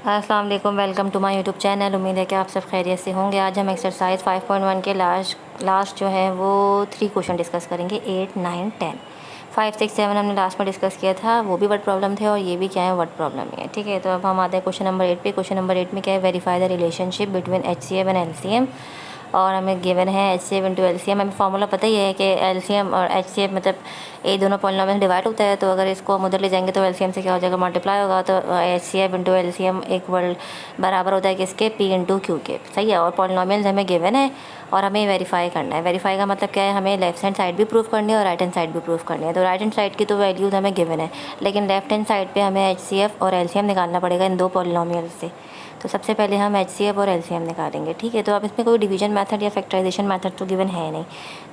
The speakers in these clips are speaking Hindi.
अस्सलाम वालेकुम, welcome to my YouTube channel. उम्मीद है कि आप सब खैरियत से होंगे। आज हम एक्सरसाइज 5.1 के लास्ट जो है वो 3 क्वेश्चन डिस्कस करेंगे, 8, 9, 10। 5, 6, 7 हमने लास्ट में डिस्कस किया था, वो भी वर्ड प्रॉब्लम थे और ये भी क्या है, वर्ड प्रॉब्लम ही है। ठीक है, तो अब हम आते हैं क्वेश्चन नंबर 8 पे। क्वेश्चन नंबर 8 में क्या है, verify the relationship between HCF and LCM। और हमें गिवन है HCF इंटू LCM। हमें फार्मूला पता ही है कि LCM और HCF मतलब ये दोनों पॉलिनोमियल डिवाइड होता है, तो अगर इसको हम उधर ले जाएंगे तो LCM से क्या हो जाएगा, मल्टीप्लाई होगा। तो HCF इंटू LCM इक्वल बराबर होता है किसके, P इंटू Q के। सही है। और पॉलिनोमियल्स हमें गिवन है और हमें वेरीफाई करना है। वेरीफाई का मतलब क्या है, हमें लेफ्ट हैंड साइड भी प्रूव करनी है और राइट हैंड साइड भी प्रूव करनी है। तो राइट हैंड साइड की तो वैल्यूज़ हमें गिवन है, लेकिन लेफ्ट हैंड साइड पे हमें HCF और LCM निकालना पड़ेगा इन दो पॉलिनोमियल से। तो सबसे पहले हम HCF और LCM निकालेंगे। ठीक है, तो अब इसमें कोई डिवीजन मेथड या फैक्टराइजेशन मेथड तो गिवन है नहीं,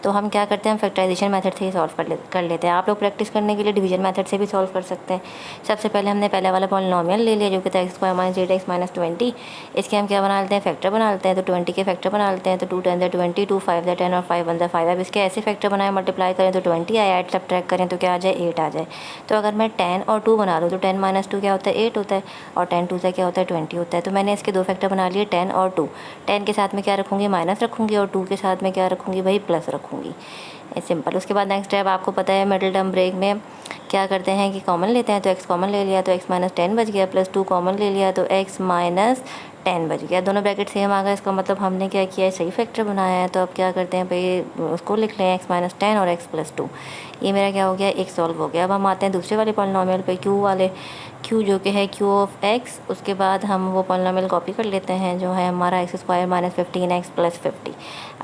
तो हम क्या करते हैं, हम फैक्टराइजेशन मेथड से ही सॉल्व कर लेते हैं। आप लोग प्रैक्टिस करने के लिए डिवीजन मेथड से भी सॉल्व कर सकते हैं। सबसे पहले हमने पहले वाला पॉलिनोमियल ले लिया जो कि था x² - 8x - 20। इसके हम क्या बना लेते हैं, फैक्टर बना लेते हैं। तो 20 के फैक्टर बना लेते हैं। तो 2 10 20, 2 5 10 और 5 1 5। अब इसके ऐसे फैक्टर बनाए, मल्टीप्लाई करें तो 20 आए, ऐड सब्ट्रैक्ट करें तो क्या आ जाए, 8 आ जाए। तो अगर मैं 10 और 2 बना लूँ तो 10 - 2 क्या होता है, 8 होता है, और 10 2 से क्या होता है, 20 होता है। तो मैंने इसके दो फैक्टर बना लिए, 10 और 2। 10 के साथ में क्या रखूँगी, माइनस रखूँगी, और 2 के साथ में क्या रखूँगी, भाई प्लस रखूँगी। सिंपल। उसके बाद नेक्स्ट स्टेप आपको पता है, मिडिल टर्म ब्रेक में क्या करते हैं कि कॉमन लेते हैं। तो x कॉमन ले लिया तो x - 10 बच गया, प्लस 2 कॉमन ले लिया तो x - 10 बच गया। दोनों ब्रैकेट सेम आ गए, इसका मतलब हमने क्या किया है, सही फैक्टर बनाया है। तो अब क्या करते हैं भाई, उसको लिख लें x - 10 और x + 2। ये मेरा क्या हो गया, एक सॉल्व हो गया। अब हम आते हैं दूसरे वाले पॉलिनोमियल पे, q वाले। q जो कि है q ऑफ x। उसके बाद हम वो पॉलिनोमियल कॉपी कर लेते हैं जो है हमारा x² - 15x + 50।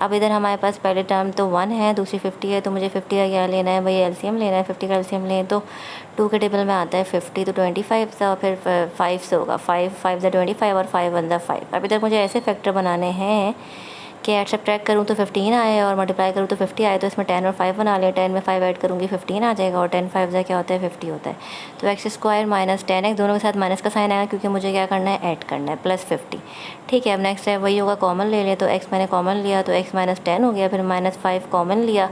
अब इधर हमारे पास पहले टर्म तो 1 है, दूसरी 50 है, तो मुझे 50 का क्या लेना है भाई, LCM लेना है। 50 का LCM लें तो 2 के टेबल में आता है 50, तो 25 से और फिर 5 से होगा, 5 5 ज़ा 25 और 5 1 ज़ा 5। अब इधर मुझे ऐसे फैक्टर बनाने हैं कि ऐड सब्ट्रैक्ट करूँ तो 15 आए और मल्टीप्लाई करूँ तो 50 आए। तो इसमें 10 और 5 बना लिया, 10 में 5 ऐड करूँगी 15 आ जाएगा, और 10 5 ज़ा क्या होता है, 50 होता है। तो x² - 10x, दोनों के साथ माइनस का साइन आएगा क्योंकि मुझे क्या करना है, ऐड करना है, प्लस 50। ठीक है, अब नेक्स्ट है वही होगा, कॉमन ले लें। तो x मैंने कॉमन लिया तो x - 10 हो गया, फिर -5 कॉमन लिया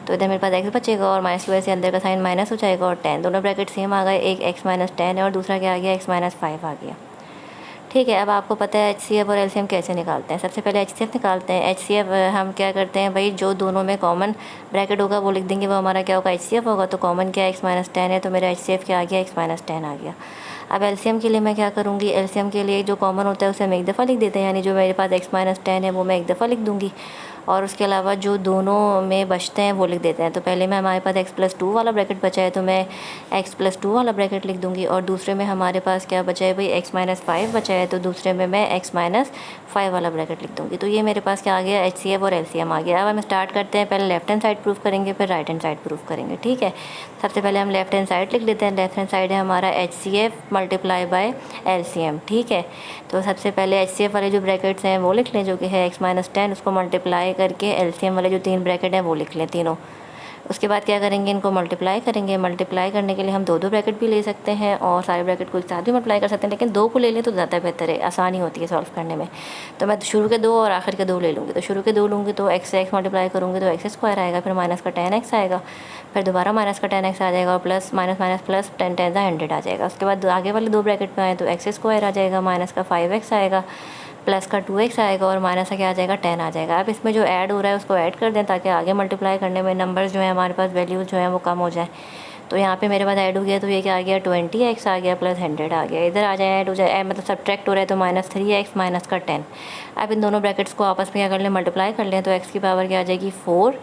तो इधर मेरे पास x बचेगा, और माइनस की वजह से अंदर का साइन माइनस हो जाएगा, और 10 दोनों ब्रैकेट सेम आ गए। एक x - 10 है और दूसरा क्या आ गया, x - 5 आ गया। ठीक है, अब आपको पता है HCF और LCM कैसे निकालते हैं। सबसे पहले HCF निकालते हैं। HCF हम क्या करते हैं भाई, जो दोनों में कॉमन ब्रैकेट होगा वो लिख देंगे, वो हमारा क्या होगा, HCF होगा। तो कॉमन क्या है, x - 10 है, तो मेरा HCF क्या आ गया, x - 10 आ गया। अब LCM के लिए मैं क्या करूँगी, LCM के लिए जो कॉमन होता है उसे हम एक दफ़ा लिख देते हैं, यानी जो मेरे पास x - 10 है वो मैं एक दफ़ा लिख दूँगी, और उसके अलावा जो दोनों में बचते हैं वो लिख देते हैं। तो पहले में हमारे पास x + 2 वाला ब्रैकेट बचा है, तो मैं x + 2 वाला ब्रैकेट लिख दूँगी, और दूसरे में हमारे पास क्या बचा है भाई, x - 5 बचा है, तो दूसरे में मैं x - 5 वाला ब्रैकेट लिख दूँगी। तो ये मेरे पास क्या आ गया, HCF और LCM आ गया। अब हम स्टार्ट करते हैं, पहले लेफ्ट हैंड साइड प्रूफ करेंगे, फिर राइट हैंड साइड प्रूफ करेंगे। ठीक है, सबसे पहले हम लेफ्ट हैंड साइड लिख लेते हैं। लेफ्ट हैंड साइड है हमारा HCF × LCM। ठीक है, तो सबसे पहले HCF वाले जो ब्रैकेट्स हैं वो लिख लें, जो कि है x - 10, उसको मल्टीप्लाई करके LCM वाले जो 3 ब्रैकेट हैं वो लिख लें तीनों। उसके बाद क्या करेंगे, इनको मल्टीप्लाई करेंगे। मल्टीप्लाई करने के लिए हम दो ब्रैकेट भी ले सकते हैं और सारे ब्रैकेट को एक साथ भी मल्टीप्लाई कर सकते हैं, लेकिन 2 को ले लें तो ज़्यादा बेहतर है, आसानी होती है सॉल्व करने में। तो मैं शुरू के 2 और आखिर के 2 ले लूँगी। तो शुरू के 2 लूँगी तो x से x मल्टीप्लाई करूँगी तो x² आएगा, फिर माइनस का 10x आएगा, फिर दोबारा माइनस का 10x आ जाएगा, और प्लस माइनस माइनस प्लस 10 10 100 आ जाएगा। उसके बाद आगे वाले 2 ब्रैकेट में आए तो x² आ जाएगा, माइनस का 5x आएगा, प्लस का 2x आएगा, और माइनस का क्या आ जाएगा, 10 आ जाएगा। अब इसमें जो ऐड हो रहा है उसको ऐड कर दें ताकि आगे मल्टीप्लाई करने में नंबर्स जो है हमारे पास वैल्यूज़ जो है वो कम हो जाए। तो यहाँ पे मेरे पास ऐड हो गया, तो ये क्या आ गया, 20x आ गया, प्लस 100 आ गया। इधर आ जाए ऐड हो जाए, मतलब सब्ट्रैक्ट हो रहा है तो -3x माइनस का 10। अब इन दोनों ब्रैकेट्स को आपस में क्या कर लें, मल्टीप्लाई कर लें, तो x की पावर क्या आ जाएगी, 4।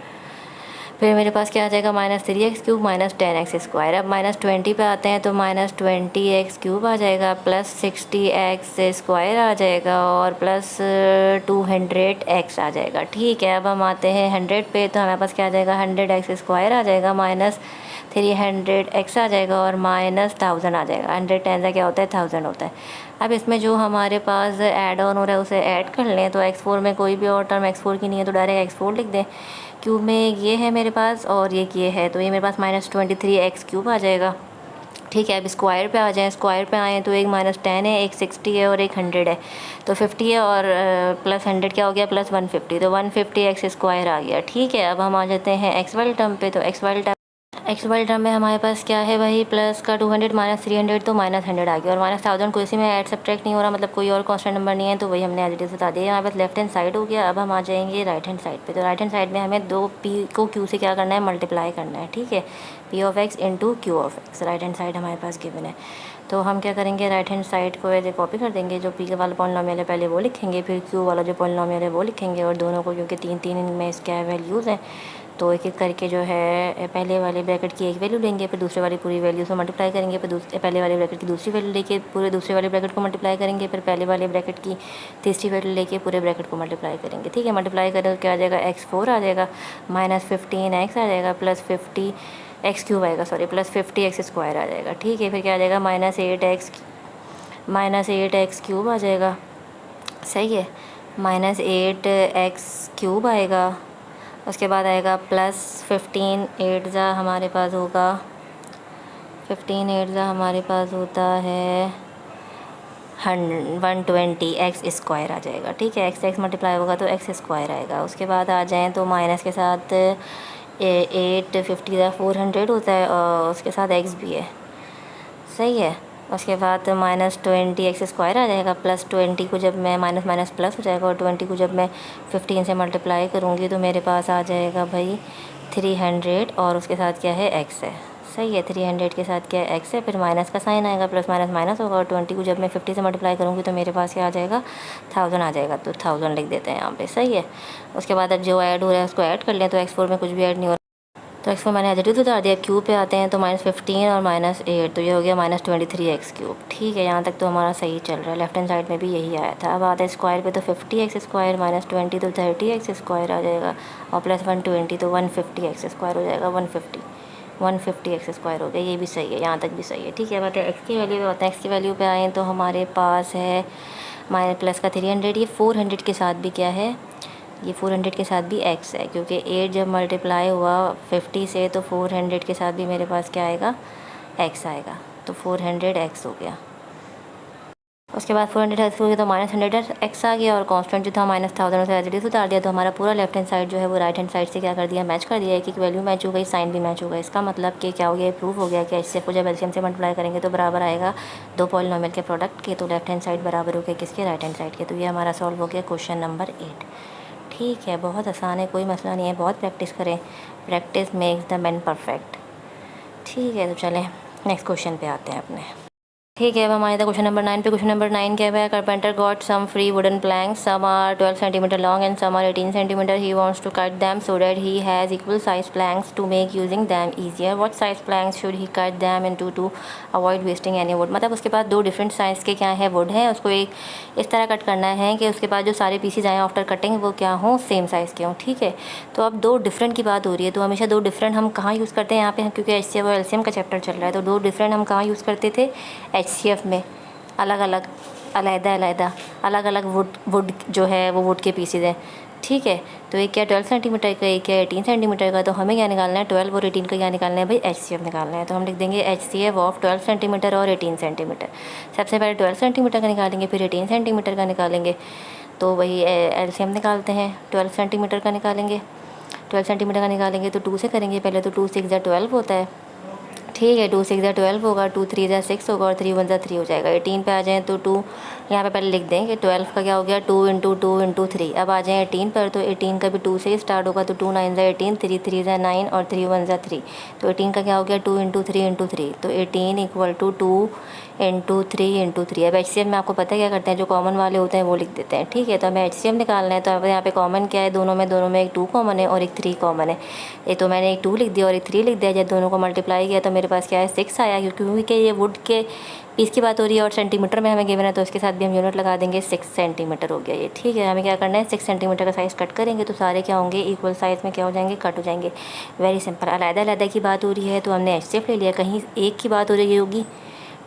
फिर मेरे पास क्या आ जाएगा, -3x³ - 10x²। अब -20 पे आते हैं तो -20x³ आ जाएगा, प्लस 60x² आ जाएगा, और प्लस 200x आ जाएगा। ठीक है, अब हम आते हैं 100 पे, तो हमारे पास क्या आ जाएगा, 100x² आ जाएगा, -300x आ जाएगा, और -1000 आ जाएगा। 100 10 का क्या होता है, 1000 होता है। अब इसमें जो हमारे पास ऐड ऑन हो रहा है उसे ऐड कर लें। तो x4 में कोई भी और टर्म x4 की नहीं है तो डायरेक्ट x4 लिख दें। क्यूब में ये है मेरे पास और ये है, तो ये मेरे पास -23x³ आ जाएगा। ठीक है, अब स्क्वायर पे आ जाएँ। स्क्वायर पे आएँ तो एक -10 है, एक 60 है और एक 100 है। तो 50 है और प्लस 100 क्या हो गया, प्लस 150, तो 150x² आ गया। ठीक है, अब हम आ जाते हैं x वाले टर्म पे। तो x वाले टर्म एक्स वाले टर्म में हमारे पास क्या है भाई, प्लस का 200 माइनस 300 तो माइनस 100 आ गया, और माइनस 1000 को इसी में ऐड सब्ट्रैक्ट नहीं हो रहा, मतलब कोई और कांस्टेंट नंबर नहीं है, तो वही हमने एज इट इज़ बता दिया। यहाँ पास लेफ्ट हैंड साइड हो गया। अब हम आ जाएंगे राइट हैंड साइड पे। तो राइट हैंड साइड में हमें दो पी को क्यू से क्या करना है, मल्टीप्लाई करना है, ठीक है। P of x into Q of x, right hand side हमारे पास गिवन है। तो हम क्या करेंगे, राइट हैंड साइड को ऐसे कॉपी कर देंगे, जो पी वाला पॉलिनोमियल है पहले वो लिखेंगे, फिर क्यू वाला जो पॉलिनोमियल है वो लिखेंगे, और दोनों को क्योंकि तीन तीन इनमें इसके वैल्यूज़ हैं, तो एक एक करके जो है पहले वाले ब्रैकेट की एक वैल्यू लेंगे, फिर दूसरे वाली पूरी वैल्यू से मल्टीप्लाई करेंगे, फिर पहले वाले ब्रैकेट की दूसरी वैल्यू लेके पूरे दूसरे वाले ब्रैकेट को मल्टीप्लाई करेंगे, फिर पहले वाले ब्रैकेट की तीसरी वैल्यू लेके पूरे ब्रैकेट को मल्टीप्लाई करेंगे, ठीक है। मल्टीप्लाई करें तो क्या आ जाएगा, x4 आ जाएगा, माइनस 15x आ जाएगा, प्लस 50 एक्स क्यूब आएगा, सॉरी प्लस 50x स्क्वायर आ जाएगा, ठीक है। फिर क्या आ जाएगा, माइनस 8x क्यूब आ जाएगा, सही है, माइनस 8x क्यूब आएगा। उसके बाद आएगा प्लस 15 8 ज़ा हमारे पास होगा, 15 8 ज़ा हमारे पास होता है 120 एक्स स्क्वायर आ जाएगा, ठीक है। एक्स मल्टीप्लाई होगा तो एक्स स्क्वायर आएगा। उसके बाद आ जाएँ तो माइनस के साथ 850 400 होता है, और उसके साथ एक्स भी है, सही है। उसके बाद माइनस 20 एक्स स्क्वायर आ जाएगा, प्लस 20 को जब मैं माइनस माइनस प्लस हो जाएगा, और 20 को जब मैं 15 से मल्टीप्लाई करूँगी तो मेरे पास आ जाएगा भाई 300, और उसके साथ क्या है, एक्स है, सही है। 300 के साथ क्या है, एक्स है, फिर माइनस का साइन आएगा, प्लस माइनस माइनस होगा, और 20 को जब मैं 50 से मल्टीप्लाई करूँगी तो मेरे पास क्या आ जाएगा, 1000 आ जाएगा, तो 1000 लिख देते हैं यहाँ पे, सही है। उसके बाद अब जो ऐड हो रहा है उसको ऐड कर लें, तो x4 में कुछ भी ऐड नहीं हो रहा, तो एक्स मैंने एज इट इज़ उतार दिया। क्यूब पे आते हैं तो माइनस 15 और माइनस 8, तो ये हो गया माइनस 23 एक्स क्यूब, ठीक है। यहाँ तक तो हमारा सही चल रहा है, लेफ्ट हैंड साइड में भी यही आया था। अब आता है स्क्वायर पे, तो 50 एक्स स्क्वायर माइनस 20 तो 30 एक्स स्क्वायर आ जाएगा, और प्लस 120 तो 150 एक्स स्क्वायर हो जाएगा, 150 एक्स स्क्वायर हो गया, ये भी सही है, यहाँ तक भी सही है, ठीक है। बात है एक्स की वैल्यू पे, होता है एक्स की वैल्यू पे आएँ तो हमारे पास है माइनस प्लस का 300, ये 400 के साथ भी क्या है, ये 400 के साथ भी x है, क्योंकि 8 जब मल्टीप्लाई हुआ 50 से तो 400 के साथ भी मेरे पास क्या आएगा, x आएगा, तो 400x हो गया। उसके बाद 400x हो गया तो माइनस 100x आ गया, और कांस्टेंट जो था माइनस 1000 से एज इट इज़ उतार दिया, तो हमारा पूरा लेफ्ट हैंड साइड जो है वो राइट हैंड साइड से क्या कर दिया, मैच कर दिया, एक वैल्यू मैच हो गई, साइन भी मैच हो गया। इसका मतलब कि क्या हो गया, प्रूफ हो गया कि इससे को जब एलसीएम से मल्टीप्लाई करेंगे तो बराबर आएगा दो पॉलिनोमियल के प्रोडक्ट के, तो लेफ्ट हैंड साइड बराबर हो गया किसके, राइट हैंड साइड के। तो ये हमारा सॉल्व हो गया क्वेश्चन नंबर 8, ठीक है। बहुत आसान है, कोई मसला नहीं है, बहुत प्रैक्टिस करें, practice makes the man perfect, ठीक है। तो चलें नेक्स्ट क्वेश्चन पे आते हैं अपने, ठीक है। अब हमारे था क्वेश्चन नंबर 9 पे। क्वेश्चन नंबर 9 क्या है, carpenter got some free wooden planks, some are 12 centimetre long and some are 18 centimetre, he wants to cut them so that he has equal size planks to make using them easier, what size planks should he cut them into to avoid wasting any wood. मतलब उसके पास दो डिफरेंट साइज़ के क्या है, वुड है, उसको एक इस तरह कट करना है कि उसके पास जो सारे पीसेज आए आफ्टर कटिंग वो क्या हों, सेम साइज़ के हों, ठीक है। तो अब दो डिफरेंट की बात हो रही है, तो हमेशा दो डिफरेंट हम कहाँ यूज़ करते हैं यहाँ पे, क्योंकि HCF और LCM का चैप्टर चल रहा है, तो दो डिफरेंट हम कहाँ यूज़ करते थे, HCF में अलग अलग अलग अलग वुड जो है वो वुड के पीसेज हैं, ठीक है। तो एक क्या 12 सेंटीमीटर का, एक क्या 18 सेंटीमीटर का, तो हमें क्या निकालना है, 12 और 18 का क्या निकालना है भाई, HCF निकालना है। तो हम लिख देंगे HCF ऑफ 12 सेंटीमीटर और 18 सेंटीमीटर। सबसे पहले 12 सेंटीमीटर का निकालेंगे, फिर 18 सेंटीमीटर का निकालेंगे, तो वही LCM निकालते हैं। 12 सेंटीमीटर का निकालेंगे, 12 सेंटीमीटर का निकालेंगे तो 2 से करेंगे पहले, तो 2 6 12 होता है, ठीक है। 2 6 12 होगा, 2 3 6 होगा, और 3 1 3 हो जाएगा। 18 पे आ जाएँ तो 2 यहाँ पे पहले लिख दें कि 12 का क्या हो गया, 2 इंटू 2 इंटू 3। अब आ जाएँ 18 पर, तो 18 का भी 2 से ही स्टार्ट होगा, तो 2 9 18, 3 3 9 और 3 1 3। तो 18 का क्या हो गया, 2 इंटू 3 इंटू 3, तो 18 इक्वल टू 2 इंटू 3 इंटू 3। अब HCF में आपको पता है क्या करते हैं, जो कॉमन वाले होते हैं वो लिख देते हैं, ठीक है। तो हमें HCF निकालना है, तो अब यहाँ पे कॉमन क्या है, दोनों में एक 2 कॉमन है और एक 3 कॉमन है। ये तो मैंने एक 2 लिख दिया और एक 3 लिख दिया, जब दोनों को मल्टीप्लाई किया तो मेरे पास क्या है, 6 आया, क्योंकि ये वुड के पीस की बात हो रही है और सेंटीमीटर में हमें गिवन है, तो इसके साथ भी हम यूनिट लगा देंगे, 6 सेंटीमीटर हो गया ये, ठीक है। हमें क्या करना है, 6 सेंटीमीटर का साइज़ कट करेंगे, तो सारे क्या होंगे, इक्वल साइज़ में क्या हो जाएंगे, कट हो जाएंगे, वेरी सिंपल। अलग की बात हो रही है तो हमने HCF ले लिया, कहीं एक की बात हो रही होगी,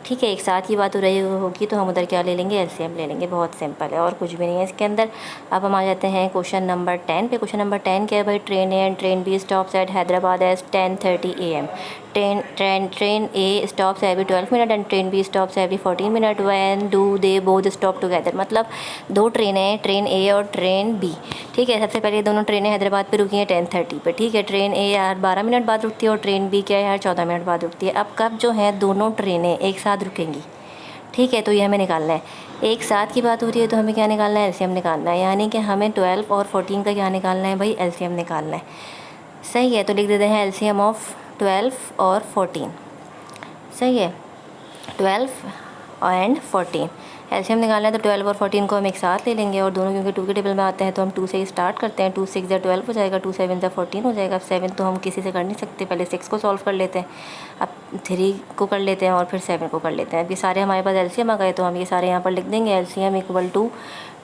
ठीक है, एक साथ की बात हो रही होगी तो हम उधर क्या ले लेंगे, LCM ले लेंगे, बहुत सिंपल है और कुछ भी नहीं है इसके अंदर। अब हम आ जाते हैं क्वेश्चन नंबर 10 पे। क्वेश्चन नंबर 10 क्या है भाई, train A and train B stops at Hyderabad as 10:30 AM। Train A stops every 12 minute and train B stops every 14 minute, when do they both stop together. मतलब दो ट्रेनें हैं, ट्रेन ए और ट्रेन बी, ठीक है। सबसे पहले दोनों ट्रेनें हैदराबाद पे रुकी हैं 10:30 पे, ठीक है। ट्रेन ए यार 12 मिनट बाद रुकती है और ट्रेन बी क्या है यार 14 मिनट बाद रुकती है। अब कब जो है दोनों ट्रेनें एक साथ रुकेंगी, ठीक है, तो ये हमें निकालना है। एक साथ की बात हो रही है तो हमें क्या निकालना है, एलसीएम निकालना है। यानी कि हमें 12 और 14 का क्या निकालना है भाई, एलसीएम निकालना है। सही है, तो लिख देते हैं एलसीएम ऑफ 12 और 14। सही है, 12 एंड 14 एलसीएम निकालना है। तो 12 और 14 को हम एक साथ ले लेंगे और दोनों क्योंकि 2 के टेबल में आते हैं तो हम 2 से ही स्टार्ट करते हैं। 2 6 या 12 हो जाएगा, 2 7 या 14 हो जाएगा। अब 7 तो हम किसी से कर नहीं सकते, पहले 6 को सॉल्व कर लेते हैं, अब 3 को कर लेते हैं और फिर 7 को कर लेते हैं। अब ये सारे हमारे पास एलसीएम आ गए तो हम ये सारे यहाँ पर लिख देंगे। LCM equal to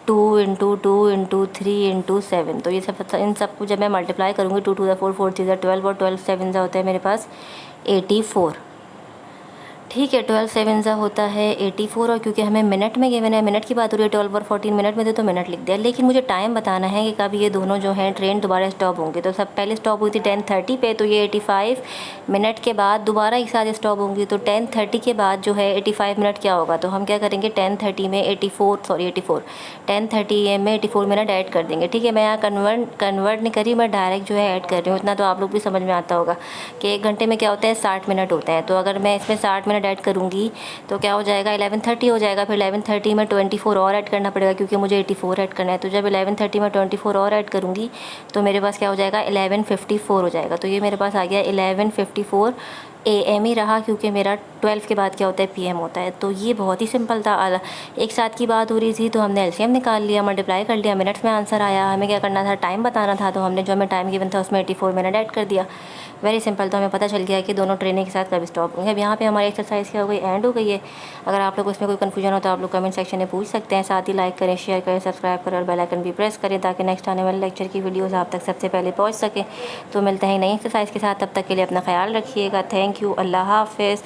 2 × 2 × 3 × 7। तो ये सब इन सब को जब मैं मल्टीप्लाई करूँगी, 2 2 4 4 3 12 और 12 7 होता है मेरे पास 84, ठीक है। 12 7 होता है 84 और क्योंकि हमें मिनट में गिवन है, मिनट की बात हो रही है, 12 और 14 मिनट में थे तो मिनट लिख दिया। लेकिन मुझे टाइम बताना है कि कब ये दोनों जो हैं ट्रेन दोबारा स्टॉप होंगे। तो सब पहले स्टॉप हुई थी 10:30 पे, तो ये 85 मिनट के बाद दोबारा एक साथ स्टॉप होंगी। तो 10:30 के बाद जो है 85 मिनट क्या होगा, तो हम क्या करेंगे 10:30 में 84 10:30 में 84 मिनट ऐड कर देंगे, ठीक है। मैं यहाँ कन्वर्ट नहीं करी, मैं डायरेक्ट जो है ऐड कर रही हूँ। इतना तो आप लोग भी समझ में आता होगा कि 1 घंटे में क्या होता है 60 मिनट होते हैं। तो अगर मैं इसमें 60 मिनट ऐड करूँगी तो क्या हो जाएगा 11:30 हो जाएगा। फिर 11:30 में 24 और ऐड करना पड़ेगा क्योंकि मुझे 84 ऐड करना है। तो जब 11:30 में 24 और ऐड करूँगी तो मेरे पास क्या हो जाएगा 11:54 हो जाएगा। तो ये मेरे पास आ गया 11:54 AM ही रहा क्योंकि मेरा 12 के बाद क्या होता है PM होता है। तो ये बहुत ही सिंपल था। एक साथ की बात हो रही थी तो हमने एलसीएम निकाल लिया, मल्टीप्लाई कर लिया, मिनट्स में आंसर आया। हमें क्या करना था, टाइम बताना था, तो हमने जो हमें टाइम गिवन था उसमें 84 मिनट ऐड कर दिया। Very simple. तो हमें पता चल गया कि दोनों ट्रेनें के साथ कब स्टॉप होंगे। अब यहाँ पे हमारी एक्सरसाइज क्या हो गई, एंड हो गई है। अगर आप लोग उसमें कोई कन्फ्यूजन हो तो आप लोग कमेंट सेक्शन में पूछ सकते हैं। साथ ही लाइक करें, शेयर करें, सब्सक्राइब करें और बेल आइकन भी प्रेस करें ताकि नेक्स्ट आने वाले लेक्चर की वीडियोज़ आप तक सबसे पहले पहुँच सके। तो मिलते हैं नई एक्सरसाइज के साथ, तब तक के लिए अपना ख्याल रखिएगा। थैंक यू, अल्लाह हाफ़िज़।